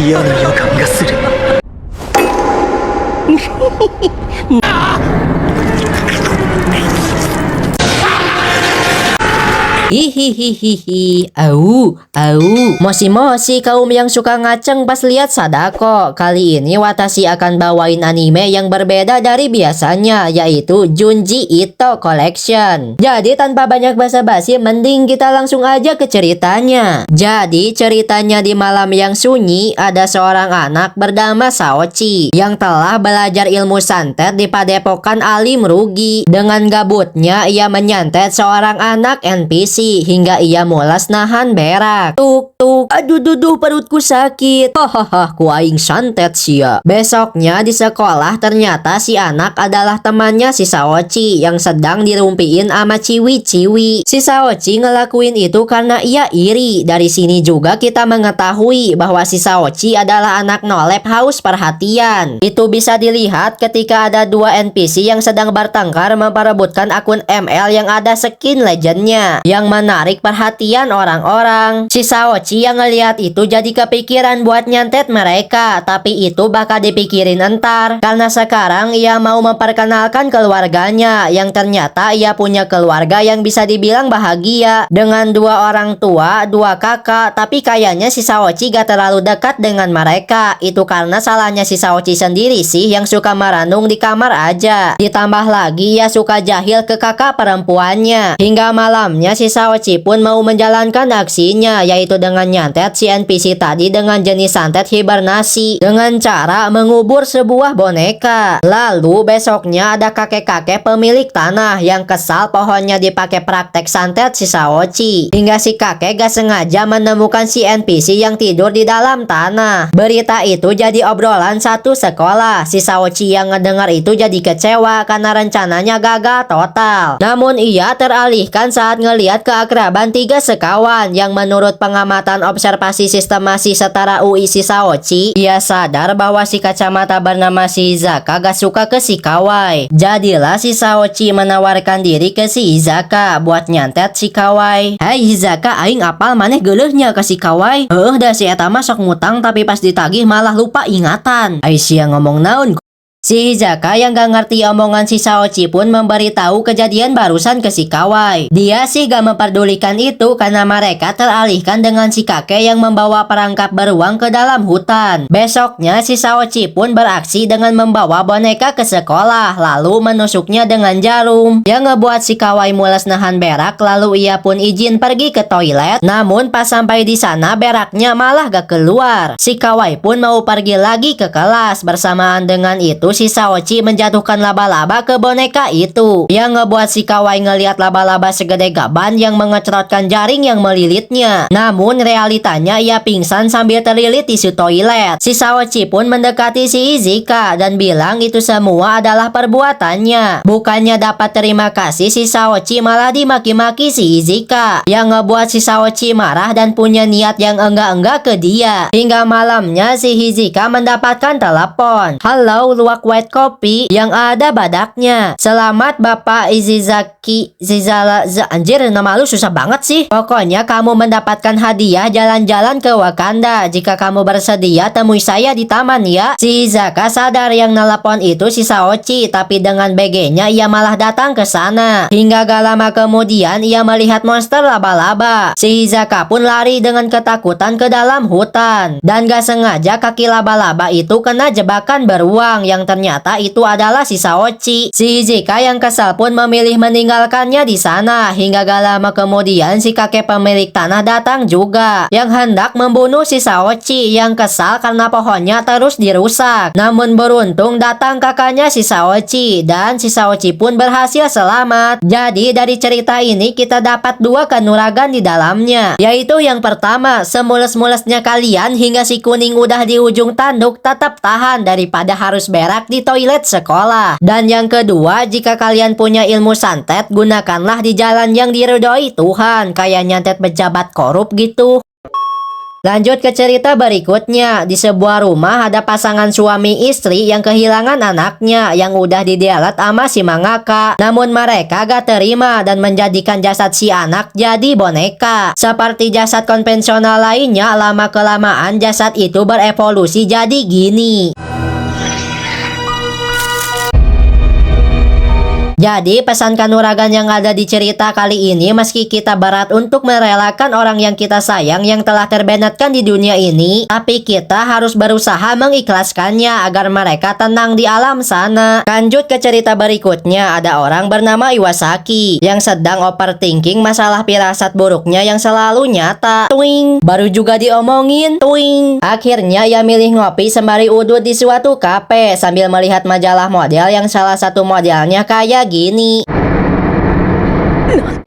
嫌な予感がする。Hihihihihi, moshi-moshi kaum yang suka ngaceng pas lihat Sadako. Kali ini Watashi akan bawain anime yang berbeda dari biasanya, yaitu Junji Ito Collection. Jadi tanpa banyak basa-basi, mending kita langsung aja ke ceritanya. Jadi ceritanya di malam yang sunyi, ada seorang anak bernama Saochi yang telah belajar ilmu santet di padepokan alim Rugi. Dengan gabutnya ia menyantet seorang anak NPC hingga ia mulas nahan berak. Tuk tuk, aduh duduh perutku sakit. Hahaha, ku aing santet sia. Besoknya di sekolah ternyata si anak adalah temannya si Saochi yang sedang dirumpiin sama ciwi-ciwi. Si Saochi ngelakuin itu karena ia iri. Dari sini juga kita mengetahui bahwa si Saochi adalah anak nolep haus perhatian. Itu bisa dilihat ketika ada dua NPC yang sedang bertengkar memperebutkan akun ML yang ada skin legendnya yang menarik perhatian orang-orang. Si Saochi yang ngelihat itu jadi kepikiran buat nyantet mereka, tapi itu bakal dipikirin entar karena sekarang ia mau memperkenalkan keluarganya yang ternyata ia punya keluarga yang bisa dibilang bahagia dengan dua orang tua, dua kakak, tapi kayaknya si Saochi gak terlalu dekat dengan mereka. Itu karena salahnya si Saochi sendiri sih yang suka merenung di kamar aja. Ditambah lagi ia suka jahil ke kakak perempuannya. Hingga malamnya si Saochi pun mau menjalankan aksinya, yaitu dengan nyantet si NPC tadi dengan jenis santet hibernasi dengan cara mengubur sebuah boneka. Lalu besoknya ada kakek-kakek pemilik tanah yang kesal pohonnya dipakai praktek santet si Saochi, hingga si kakek gak sengaja menemukan si NPC yang tidur di dalam tanah. Berita itu jadi obrolan satu sekolah. Si Saochi yang ngedengar itu jadi kecewa karena rencananya gagal total. Namun ia teralihkan saat ngelihat keakraban tiga sekawan yang menurut pengamatan observasi sistemasi setara UI si Saochi, ia sadar bahwa si kacamata bernama si Hizaka gak suka ke si Kawai. Jadilah si Saochi menawarkan diri ke si Hizaka buat nyantet si Kawai. Hai Hizaka, aing apal maneh geuleuhnya ke si Kawai. Dah si eta mah sok ngutang tapi pas ditagih malah lupa ingatan. Aisyah ngomong naon? Si Hizaka yang gak ngerti omongan si Saochi pun memberitahu kejadian barusan ke si Kawai. Dia sih gak memperdulikan itu karena mereka teralihkan dengan si kakek yang membawa perangkap beruang ke dalam hutan. Besoknya si Saochi pun beraksi dengan membawa boneka ke sekolah lalu menusuknya dengan jarum yang ngebuat si Kawai mules nahan berak. Lalu ia pun izin pergi ke toilet. Namun pas sampai di sana beraknya malah gak keluar. Si Kawai pun mau pergi lagi ke kelas. Bersamaan dengan itu si Saochi menjatuhkan laba-laba ke boneka itu yang ngebuat si Kawai ngelihat laba-laba segede gaban yang mengecerotkan jaring yang melilitnya. Namun realitanya ia pingsan sambil terlilit tisu toilet. Si Saochi pun mendekati si Izuka dan bilang itu semua adalah perbuatannya. Bukannya dapat terima kasih, si Saochi malah dimaki-maki si Izuka yang ngebuat si Saochi marah dan punya niat yang enggak-enggak ke dia. Hingga malamnya si Izuka mendapatkan telepon. Halo, luak white coffee yang ada badaknya. Selamat Bapak Izizaki Zizala. Anjir, nama lu susah banget sih. Pokoknya kamu mendapatkan hadiah jalan-jalan ke Wakanda. Jika kamu bersedia temui saya di taman ya. Si Hizaka sadar yang nelpon itu si Saochi, tapi dengan BG-nya ia malah datang ke sana. Hingga gak lama kemudian ia melihat monster laba-laba. Si Hizaka pun lari dengan ketakutan ke dalam hutan dan gak sengaja kaki laba-laba itu kena jebakan beruang yang ternyata itu adalah si Saochi. Si Izuka yang kesal pun memilih meninggalkannya di sana. Hingga gak lama kemudian si kakek pemilik tanah datang juga yang hendak membunuh si Saochi yang kesal karena pohonnya terus dirusak. Namun beruntung datang kakaknya si Saochi dan si Saochi pun berhasil selamat. Jadi dari cerita ini kita dapat dua kanuragan di dalamnya, yaitu yang pertama, semules-mulesnya kalian hingga si kuning udah di ujung tanduk tetap tahan daripada harus berak di toilet sekolah. Dan yang kedua, jika kalian punya ilmu santet, gunakanlah di jalan yang diridhoi Tuhan, kayak nyantet pejabat korup gitu. Lanjut ke cerita berikutnya. Di sebuah rumah ada pasangan suami istri yang kehilangan anaknya yang udah didialet sama si mangaka. Namun mereka gak terima dan menjadikan jasad si anak jadi boneka. Seperti jasad konvensional lainnya, lama-kelamaan jasad itu berevolusi jadi gini. Jadi pesan kanuragan yang ada di cerita kali ini, meski kita berat untuk merelakan orang yang kita sayang yang telah terbenetkan di dunia ini, tapi kita harus berusaha mengikhlaskannya agar mereka tenang di alam sana. Lanjut ke cerita berikutnya, ada orang bernama Iwasaki yang sedang overthinking masalah firasat buruknya yang selalu nyata. Twing, baru juga diomongin. Twing. Akhirnya ia milih ngopi sembari udut di suatu kafe sambil melihat majalah model yang salah satu modelnya kayak gini.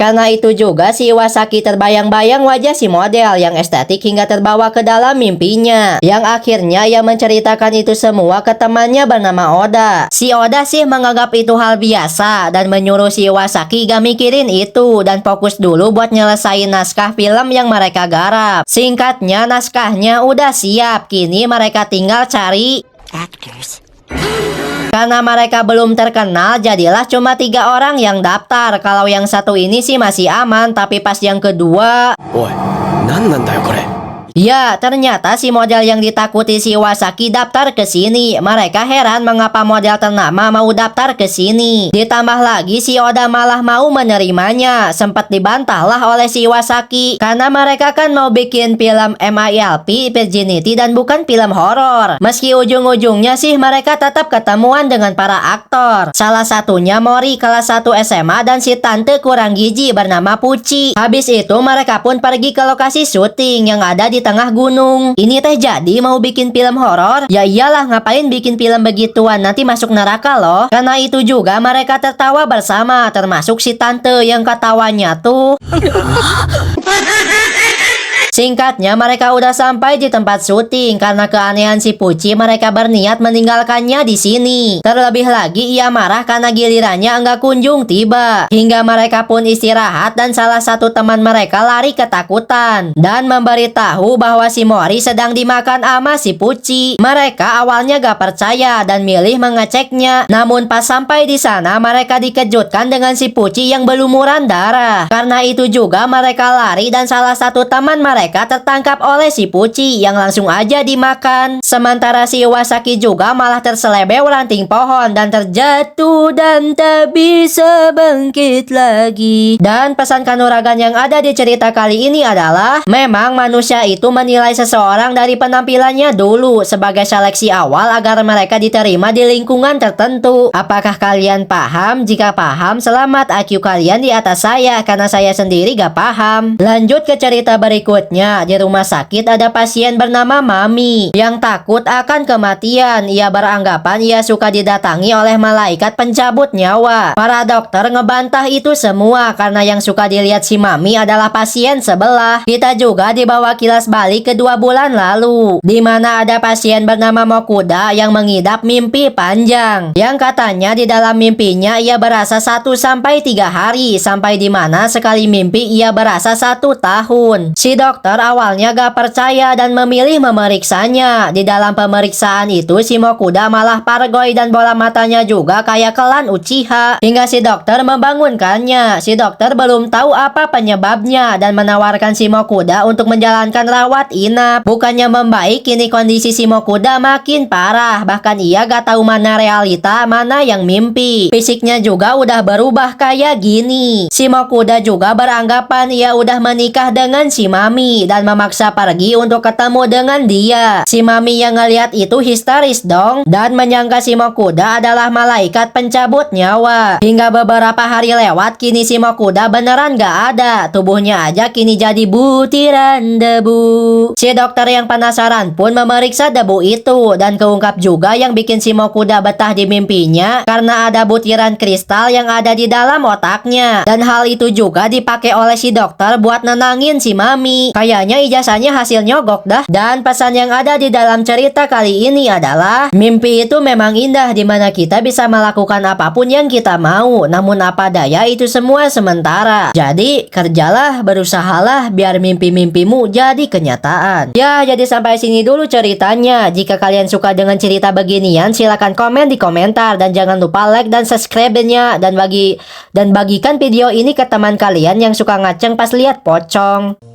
Karena itu juga si Iwasaki terbayang-bayang wajah si model yang estetik hingga terbawa ke dalam mimpinya. Yang akhirnya ia menceritakan itu semua ke temannya bernama Oda. Si Oda sih menganggap itu hal biasa dan menyuruh si Iwasaki gak mikirin itu dan fokus dulu buat nyelesain naskah film yang mereka garap. Singkatnya, naskahnya udah siap, kini mereka tinggal cari actors. Karena mereka belum terkenal, jadilah cuma 3 orang yang daftar. Kalau yang satu ini sih masih aman, tapi pas yang kedua... Oi, nandayo kore? Ya, ternyata si model yang ditakuti si Iwasaki daftar ke sini. Mereka heran mengapa model ternama mau daftar ke sini. Ditambah lagi si Oda malah mau menerimanya. Sempat dibantahlah oleh si Iwasaki karena mereka kan mau bikin film MILP Virginity dan bukan film horor. Meski ujung-ujungnya sih mereka tetap ketemuan dengan para aktor. Salah satunya Mori kelas 1 SMA dan si tante kurang gizi bernama Puchi. Habis itu mereka pun pergi ke lokasi syuting yang ada di tengah gunung. Ini teh jadi mau bikin film horor? Ya iyalah, ngapain bikin film begituan, nanti masuk neraka loh. Karena itu juga mereka tertawa bersama, termasuk si tante yang ketawanya tuh. Singkatnya, mereka udah sampai di tempat syuting. Karena keanehan si Puchi, mereka berniat meninggalkannya di sini. Terlebih lagi, ia marah karena gilirannya enggak kunjung tiba. Hingga mereka pun istirahat dan salah satu teman mereka lari ketakutan dan memberitahu bahwa si Mori sedang dimakan ama si Puchi. Mereka awalnya gak percaya dan milih mengeceknya. Namun pas sampai di sana, mereka dikejutkan dengan si Puchi yang berlumuran darah. Karena itu juga mereka lari dan salah satu teman mereka tertangkap oleh si Puchi yang langsung aja dimakan. Sementara si Iwasaki juga malah terselebeu ranting pohon dan terjatuh dan tak bisa bangkit lagi. Dan pesan kanuragan yang ada di cerita kali ini adalah, memang manusia itu menilai seseorang dari penampilannya dulu sebagai seleksi awal agar mereka diterima di lingkungan tertentu. Apakah kalian paham? Jika paham, selamat, IQ kalian di atas saya karena saya sendiri gak paham. Lanjut ke cerita berikutnya. Di rumah sakit ada pasien bernama Mami yang takut akan kematian. Ia beranggapan ia suka didatangi oleh malaikat pencabut nyawa. Para dokter ngebantah itu semua karena yang suka dilihat si Mami adalah pasien sebelah. Kita juga dibawa kilas balik ke 2 bulan lalu, di mana ada pasien bernama Mokuda yang mengidap mimpi panjang. Yang katanya di dalam mimpinya ia berasa 1-3 hari, sampai di mana sekali mimpi ia berasa 1 tahun. Si dokter awalnya gak percaya dan memilih memeriksanya. Di dalam pemeriksaan itu si Mokuda malah pargoy dan bola matanya juga kayak kelan Uchiha. Hingga si dokter membangunkannya. Si dokter belum tahu apa penyebabnya dan menawarkan si Mokuda untuk menjalankan rawat inap. Bukannya membaik, kini kondisi si Mokuda makin parah. Bahkan ia gak tahu mana realita, mana yang mimpi. Fisiknya juga udah berubah kayak gini. Si Mokuda juga beranggapan ia udah menikah dengan si Mami dan memaksa pergi untuk ketemu dengan dia. Si Mami yang ngeliat itu histeris dong dan menyangka si Mokuda adalah malaikat pencabut nyawa. Hingga beberapa hari lewat, kini si Mokuda beneran gak ada. Tubuhnya aja kini jadi butiran debu. Si dokter yang penasaran pun memeriksa debu itu dan keungkap juga yang bikin si Mokuda betah di mimpinya karena ada butiran kristal yang ada di dalam otaknya. Dan hal itu juga dipakai oleh si dokter buat nenangin si Mami. Kayaknya ijazahnya hasil nyogok dah. Dan pesan yang ada di dalam cerita kali ini adalah mimpi itu memang indah dimana kita bisa melakukan apapun yang kita mau. Namun apa daya itu semua sementara. Jadi kerjalah, berusahalah biar mimpi-mimpimu jadi kenyataan. Ya, jadi sampai sini dulu ceritanya. Jika kalian suka dengan cerita beginian, silahkan komen di komentar dan jangan lupa like dan subscribe-nya dan bagikan video ini ke teman kalian yang suka ngaceng pas lihat pocong.